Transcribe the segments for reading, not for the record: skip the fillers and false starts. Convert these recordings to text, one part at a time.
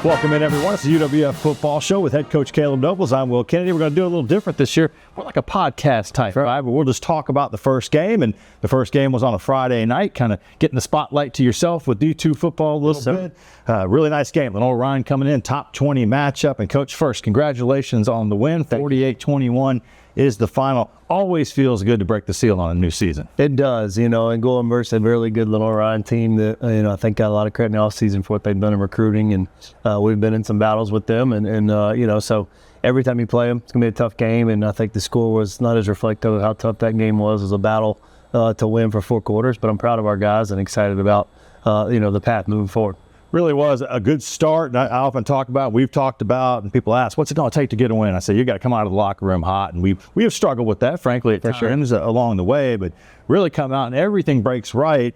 Welcome in, everyone. It's the UWF Football Show with head coach Kaleb Nobles. I'm Will Kennedy. We're going to do a little different this year. We're like a podcast type, right? But we'll just talk about the first game. And the first game was on a Friday night, kind of getting the spotlight to yourself with D2 football a little bit. Really nice game. Lenoir Rhyne coming in, top 20 matchup. And Coach, first, congratulations on the win. 48-21 is the final. Always feels good to break the seal on a new season. It does, and going versus a really good Lenoir Rhyne team that, I think got a lot of credit in the offseason for what they've done in recruiting. And we've been in some battles with them. And so every time you play them, it's going to be a tough game. And I think the score was not as reflective of how tough that game was. It was a battle to win for 4 quarters. But I'm proud of our guys and excited about, the path moving forward. Really was a good start. And I often talk about, we've talked about, and people ask, what's it going to take to get a win? I say, you got to come out of the locker room hot. And we have struggled with that, frankly, at times along the way, but really come out and everything breaks right.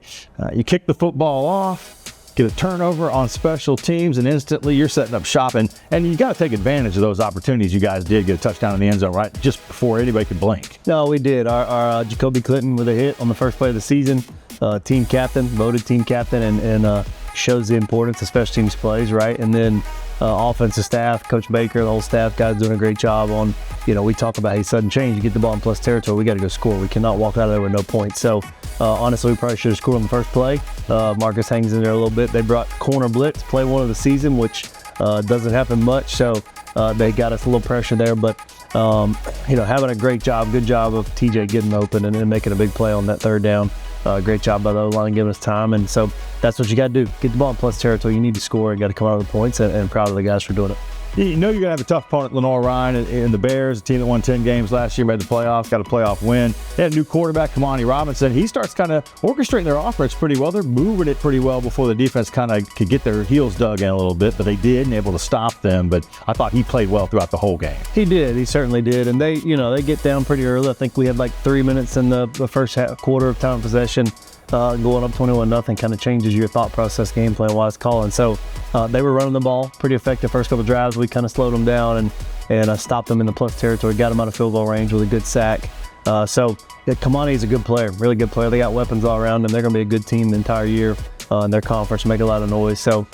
You kick the football off, get a turnover on special teams, and instantly you're setting up shop. And you got to take advantage of those opportunities. You guys did get a touchdown in the end zone, right, just before anybody could blink. No, we did. Our Jacoby Clinton with a hit on the first play of the season, team captain, voted team captain, and shows the importance of special teams plays, right? And then offensive staff, Coach Baker, the whole staff guys doing a great job on, we talk about, hey, sudden change, you get the ball in plus territory, we got to go score. We cannot walk out of there with no points. So honestly, we probably should have scored on the first play. Marcus hangs in there a little bit. They brought corner blitz, play 1 of the season, which doesn't happen much. So they got us a little pressure there, but having a great job, good job of TJ getting open and then making a big play on that third down. Great job by the O-line giving us time. And so that's what you got to do. Get the ball in plus territory. You need to score. You got to come out with the points, and proud of the guys for doing it. You know you're going to have a tough opponent, Lenoir Rhyne, and the Bears, a team that won 10 games last year, made the playoffs, got a playoff win. They had a new quarterback, Kamani Robinson. He starts kind of orchestrating their offense pretty well. They're moving it pretty well before the defense kind of could get their heels dug in a little bit, but they did and able to stop them. But I thought he played well throughout the whole game. He did. He certainly did. And they get down pretty early. I think we had like 3 minutes in the first quarter of time of possession. Going up 21-0 kind of changes your thought process game plan wise calling. So they were running the ball pretty effective first couple of drives. We kind of slowed them down and stopped them in the plus territory, got them out of field goal range with a good sack. Kamani is a good player, really good player. They got weapons all around them. They're going to be a good team the entire year in their conference, make a lot of noise. So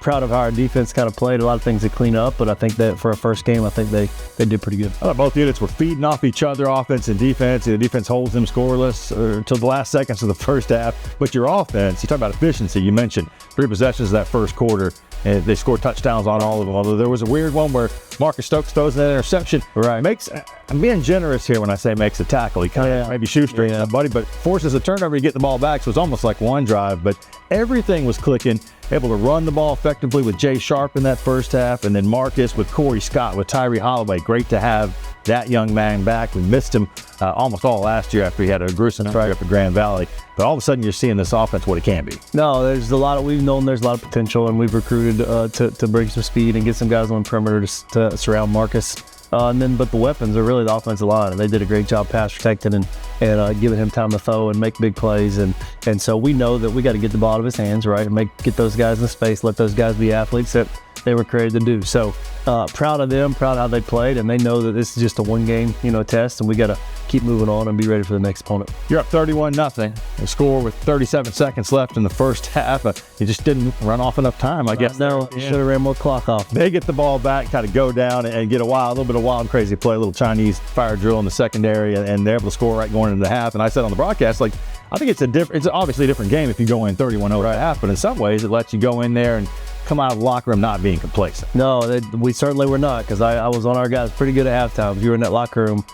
proud of how our defense kind of played. A lot of things to clean up, but I think that for a first game, I think they did pretty good. I thought both units were feeding off each other, offense and defense. The defense holds them scoreless until the last seconds of the first half. But your offense, you talk about efficiency. You mentioned 3 possessions that first quarter, and they scored touchdowns on all of them. Although there was a weird one where Marcus Stokes throws that interception. Right. I'm being generous here when I say makes a tackle. He kind of maybe shoestrings that buddy, but forces a turnover to get the ball back. So it's almost like one drive, but everything was clicking. Able to run the ball effectively with Jay Sharp in that first half, and then Marcus with Corey Scott with Tyree Holloway. Great to have that young man back. We missed him almost all last year after he had a gruesome trip at Grand Valley. But all of a sudden, you're seeing this offense what it can be. No, there's a lot of potential, and we've recruited to bring some speed and get some guys on the perimeter to surround Marcus. But the weapons are really the offensive line, and they did a great job pass protecting and giving him time to throw and make big plays. And so we know that we got to get the ball out of his hands, right, and get those guys in space, let those guys be athletes that they were created to do. So proud of them, proud of how they played, and they know that this is just a one-game, test, and we got to keep moving on and be ready for the next opponent. You're up 31-0. A score with 37 seconds left in the first half. You just didn't run off enough time, I guess. No, should have ran more clock off. They get the ball back, kind of go down and get a little bit of wild and crazy play, a little Chinese fire drill in the secondary, and they're able to score right going into the half. And I said on the broadcast, I think it's obviously a different game if you go in 31-0 at half, but in some ways it lets you go in there and come out of the locker room not being complacent. No, we certainly were not, because I was on our guys pretty good at halftime. If you were in that locker room,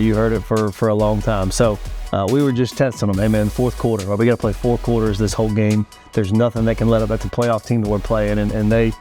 you heard it for a long time. So we were just testing them. Hey, man, fourth quarter. Well, we got to play 4 quarters this whole game. There's nothing they can let up. That's a playoff team that we're playing, and they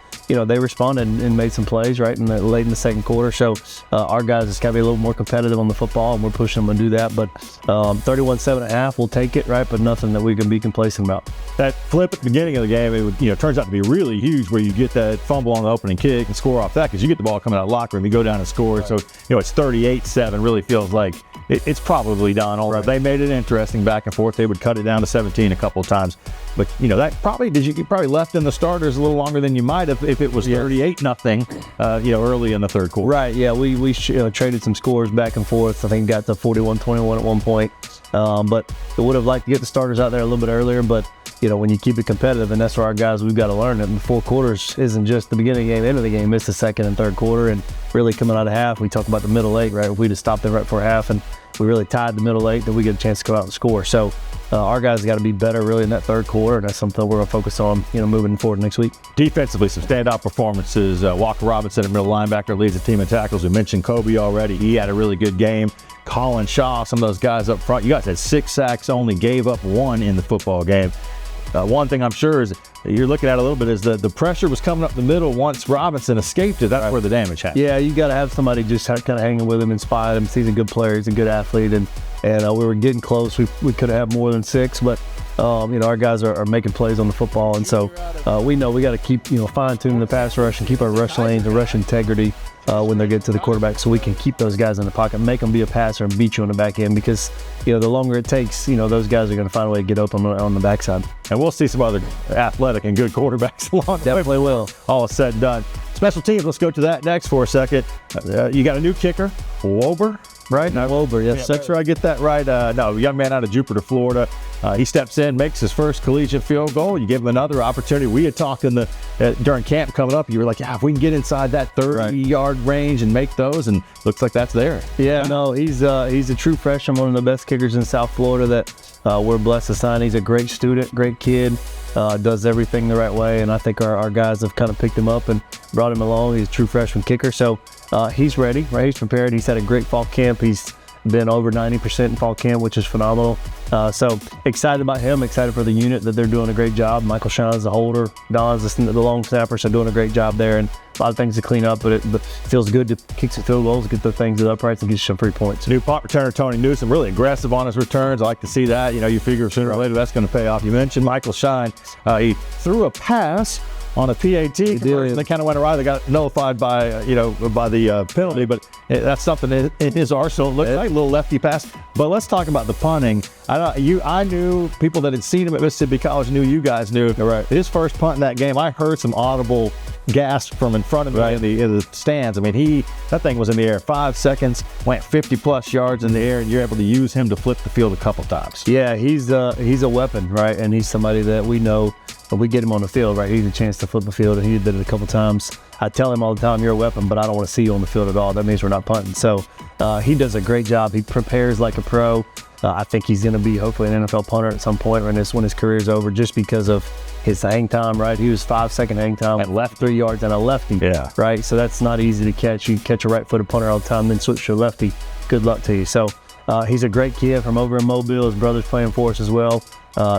responded and made some plays right late in the second quarter. So our guys just got to be a little more competitive on the football, and we're pushing them to do that. But 31-7.5, we'll take it, right? But nothing that we can be complacent about. That flip at the beginning of the game, it turns out to be really huge, where you get that fumble on the opening kick and score off that, because you get the ball coming out of the locker room, you go down and score. Right. So it's 38-7. Really feels like it's probably done. Although they made it interesting back and forth. They would cut it down to 17 a couple of times. But that probably you probably left in the starters a little longer than you might have if it was 38-0. Early in the third quarter. Right. Yeah. We traded some scores back and forth. I think got to 41-21 at one point. But we would have liked to get the starters out there a little bit earlier. But when you keep it competitive, and that's where our guys, we've got to learn it. And the 4 quarters isn't just the beginning of the game, end of the game. It's the second and third quarter, and really coming out of half, we talk about the middle 8, right? If we just stopped there right before half and we really tied the middle 8, then we get a chance to go out and score. So our guys got to be better really in that third quarter, and that's something we're going to focus on, moving forward next week. Defensively, some standout performances. Walker Robinson, a middle linebacker, leads the team in tackles. We mentioned Kobe already. He had a really good game. Colin Shaw, some of those guys up front. You guys had 6 sacks, only gave up 1 in the football game. One thing I'm sure is you're looking at a little bit is the pressure was coming up the middle once Robinson escaped it. That's where the damage happened. Yeah, you got to have somebody just kind of hanging with him, inspire him. He's a good player. He's a good athlete, and we were getting close. We could have had more than 6, but our guys are making plays on the football, and so we know we got to keep fine-tuning the pass rush and keep our rush lanes and rush integrity when they get to the quarterback, so we can keep those guys in the pocket, make them be a passer and beat you on the back end, because the longer it takes, those guys are going to find a way to get open on the backside. And we'll see some other athletic and good quarterbacks along the way. Definitely will. All said and done. Special teams, let's go to that next for a second. You got a new kicker, Wober, right? Wober, yes. Make sure I get that right. No, young man out of Jupiter, Florida. He steps in, makes his first collegiate field goal. You give him another opportunity. We had talked during camp coming up. You were like, if we can get inside that 30-yard range and make those, and looks like that's there. Yeah, no, he's a true freshman, one of the best kickers in South Florida that we're blessed to sign. He's a great student, great kid, does everything the right way, and I think our guys have kind of picked him up and brought him along. He's a true freshman kicker, so he's ready, right? He's prepared. He's had a great fall camp. He's been over 90% in fall camp, which is phenomenal. So excited about him, excited for the unit that they're doing a great job. Michael Shine's the holder, Don's the long snapper, so doing a great job there, and a lot of things to clean up, but it feels good to kick some field goals, get the things to the uprights, and get you some free points. New punt returner Tony Newsom, really aggressive on his returns. I like to see that. You figure sooner or later that's going to pay off. You mentioned Michael Shine. He threw a pass on a PAT conversion. They kind of went awry. They got nullified by the penalty, but that's something in his arsenal. It looked like a little lefty pass. But let's talk about the punting. I knew people that had seen him at Mississippi College knew you guys knew. Right. His first punt in that game, I heard some audible gasp from in front of me in the stands. I mean, that thing was in the air 5 seconds, went 50+ yards in the air, and you're able to use him to flip the field a couple times. Yeah, he's a weapon, right? And he's somebody that we know. When we get him on the field, right, he had a chance to flip the field, and he did it a couple times. I tell him all the time, you're a weapon, but I don't want to see you on the field at all. That means we're not punting. So he does a great job. He prepares like a pro. I think he's going to be hopefully an NFL punter at some point when his career's over, just because of his hang time, right? He was 5-second hang time at left 3 yards and a lefty, right? So that's not easy to catch. You catch a right-footed punter all the time, then switch to a lefty. Good luck to you. So he's a great kid from over in Mobile. His brother's playing for us as well.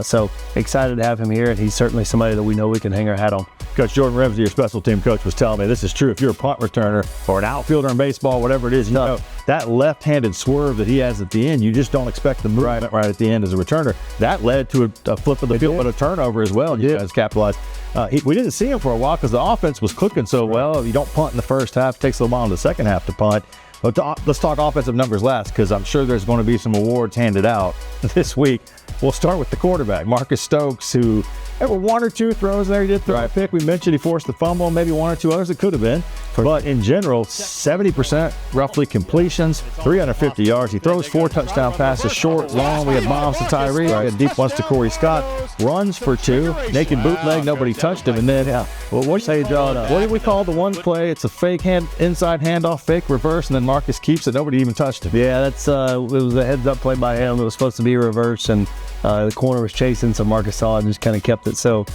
So excited to have him here, and he's certainly somebody that we know we can hang our hat on. Coach Jordan Ramsey, your special team coach, was telling me this is true. If you're a punt returner or an outfielder in baseball, whatever it is, you know that left-handed swerve that he has at the end, you just don't expect the movement right at the end as a returner. That led to a flip of the field, but a turnover as well. You guys capitalized. We didn't see him for a while because the offense was clicking so well. You don't punt in the first half. It takes a little while in the second half to punt. But let's talk offensive numbers last, because I'm sure there's going to be some awards handed out this week. We'll start with the quarterback, Marcus Stokes, who there were 1 or 2 throws there. He did throw a pick. We mentioned he forced the fumble, maybe 1 or 2 others. It could have been. But in general, 70% roughly completions, 350 yards. He throws 4 touchdown passes, short, long. We had bombs to Tyree. We had deep ones to Corey Scott. Runs for 2. Naked bootleg. Nobody touched him. And then, what did we call the one play? It's a fake inside handoff, fake reverse, and then Marcus keeps it. Nobody even touched him. Yeah, it was a heads-up play by him. It was supposed to be a reverse, and the corner was chasing, so Marcus saw it and just kind of kept it. So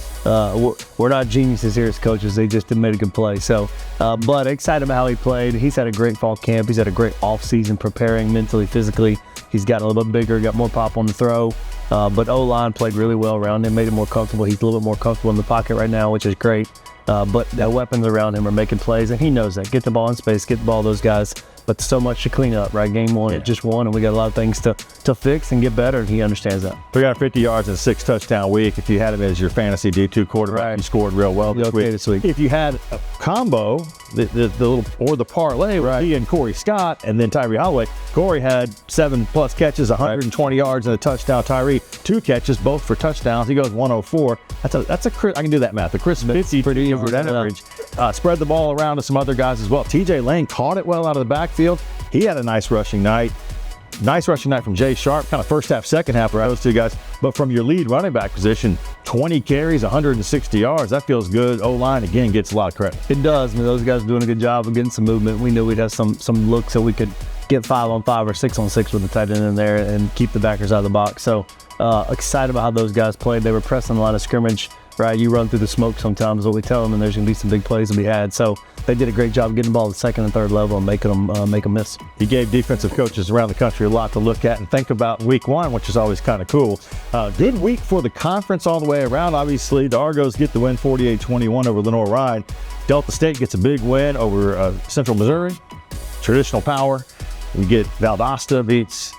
we're not geniuses here as coaches. They just made a good play. So, but excited about how he played. He's had a great fall camp. He's had a great off-season preparing mentally, physically. He's gotten a little bit bigger, got more pop on the throw. But O-line played really well around him, made him more comfortable. He's a little bit more comfortable in the pocket right now, which is great. But the weapons around him are making plays, and he knows that. Get the ball in space, get the ball to those guys. But so much to clean up, right? Game 1, it just won, and we got a lot of things to fix and get better, and he understands that. 350 yards and 6 touchdown week. If you had him as your fantasy D2 quarterback, you scored real well this week. If you had a combo, the parlay, with he and Corey Scott, and then Tyree Holloway, Corey had 7+ catches, 120 yards and a touchdown. Tyree 2 catches, both for touchdowns. He goes 104. That's a I can do that math. A crisp 50 for the average. Spread the ball around to some other guys as well. TJ Lane caught it well out of the backfield. He had a nice rushing night. Nice rushing night from Jay Sharp, kind of first half, second half for those two guys. But from your lead running back position, 20 carries, 160 yards. That feels good. O-line, again, gets a lot of credit. It does. I mean, those guys are doing a good job of getting some movement. We knew we'd have some looks that we could get 5-on-5 or 6-on-6 with the tight end in there and keep the backers out of the box. So excited about how those guys played. They were pressing the line of scrimmage. Right, you run through the smoke sometimes, what we tell them, and there's going to be some big plays to be had. So they did a great job getting the ball at the second and third level and making them make a miss. He gave defensive coaches around the country a lot to look at and think about week one, which is always kind of cool. Good week for the conference all the way around. Obviously, the Argos get the win 48-21 over Lenoir Rhyne. Delta State gets a big win over Central Missouri. Traditional power. We get Valdosta beats.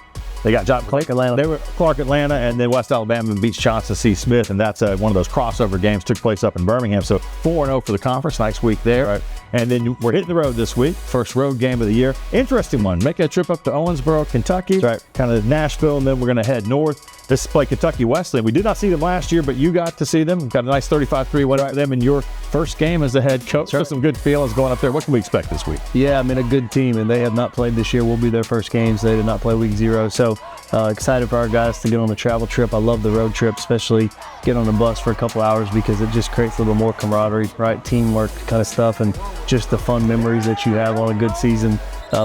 They got Clark Atlanta. They were Clark Atlanta, and then West Alabama beats Johnson C. Smith, and that's one of those crossover games took place up in Birmingham. So 4-0 for the conference. Nice week there. Right. And then we're hitting the road this week. First road game of the year. Interesting one. Make a trip up to Owensboro, Kentucky. That's right. Kind of Nashville, and then we're going to head north. This is play Kentucky Wesleyan. We did not see them last year, but you got to see them. We got a nice 35-3 win for them in your first game as the head coach. So some good feelings going up there. What can we expect this week? Yeah, I mean, a good team, and they have not played this year. Will be their first games. They did not play week 0. So excited for our guys to get on the travel trip. I love the road trip, especially get on the bus for a couple hours because it just creates a little more camaraderie, right? Teamwork kind of stuff, and just the fun memories that you have on a good season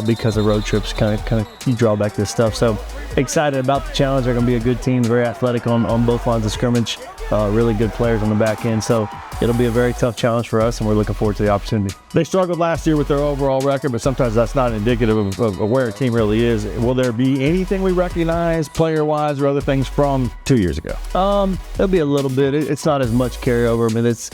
because of road trips kind of you draw back this stuff. So excited about the challenge. They're going to be a good team, very athletic on both lines of scrimmage, really good players on the back end. So it'll be a very tough challenge for us, and we're looking forward to the opportunity. They struggled last year with their overall record, but sometimes that's not indicative of where a team really is. Will there be anything we recognize player-wise or other things from 2 years ago? There'll be a little bit. It's not as much carryover. I mean, it's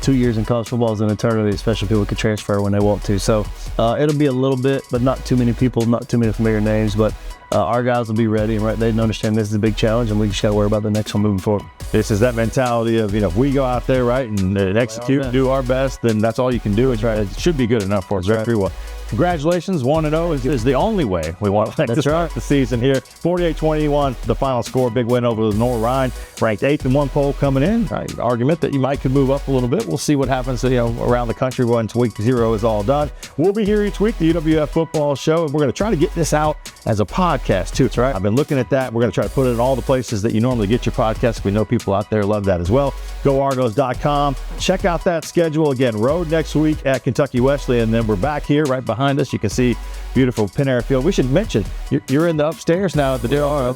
2 years in college football is an eternity, especially people can transfer when they want to. So it'll be a little bit, but not too many people, not too many familiar names, but our guys will be ready, and they understand this is a big challenge, and we just got to worry about the next one moving forward. This is that mentality of, if we go out there, and execute, do our best, then that's all you can do. It should be good enough for us. Very well. Congratulations, 1-0 is the only way we want to start the season here. 48-21, the final score, big win over Lenoir Rhyne, ranked 8th in one poll coming in. Argument that you could move up a little bit. We'll see what happens, around the country once week 0 is all done. We'll be here each week, the UWF Football Show, and we're going to try to get this out as a podcast too. That's right. I've been looking at that. We're going to try to put it in all the places that you normally get your podcasts. We know people out there love that as well. GoArgos.com. Check out that schedule. Again, road next week at Kentucky Wesleyan, and then we're back here right behind us. You can see beautiful Panera Field. We should mention you're in the upstairs now at the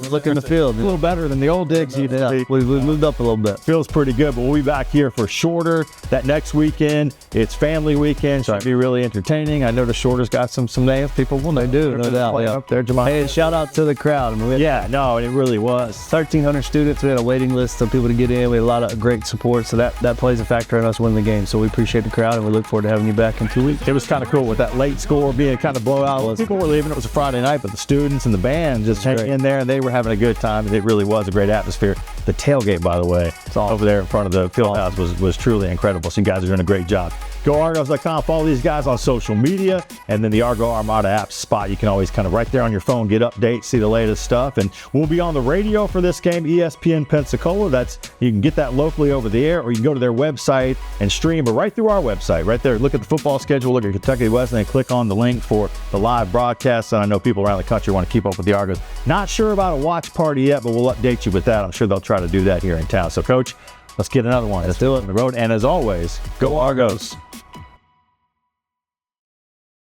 looking in the field. A little better than the old digs. Yeah, we've moved up a little bit. Feels pretty good, but we'll be back here for Shorter that next weekend. It's family weekend. Should be really entertaining. I know the Shorter's got some names. People will They do, no doubt. Yeah. Up there, Hey, shout out to the crowd. I mean, it really was. 1,300 students. We had a waiting list of people to get in. We had a lot of great support, so that plays a factor in us winning the game. So we appreciate the crowd, and we look forward to having you back in 2 weeks. It was kind of cool with that late score being kind of blowout. People were leaving. It was a Friday night, but the students and the band just hanging in there, and they were having a good time, and it really was a great atmosphere. The tailgate, by the way, over there in front of the field house was truly incredible. So you guys are doing a great job. GoArgos.com. Follow these guys on social media, and then the Argo Armada app spot. You can always kind of right there on your phone get updates, see the latest stuff, and we'll be on the radio for this game, ESPN Pensacola. You can get that locally over the air, or you can go to their website and stream, or right through our website, right there. Look at the football schedule, look at Kentucky Wesleyan, and click on the link for the live broadcast. And I know people around the country want to keep up with the Argos. Not sure about a watch party yet, but we'll update you with that. I'm sure they'll try to do that here in town. So, Coach, let's get another one. Let's do it on the road. And as always, go Argos.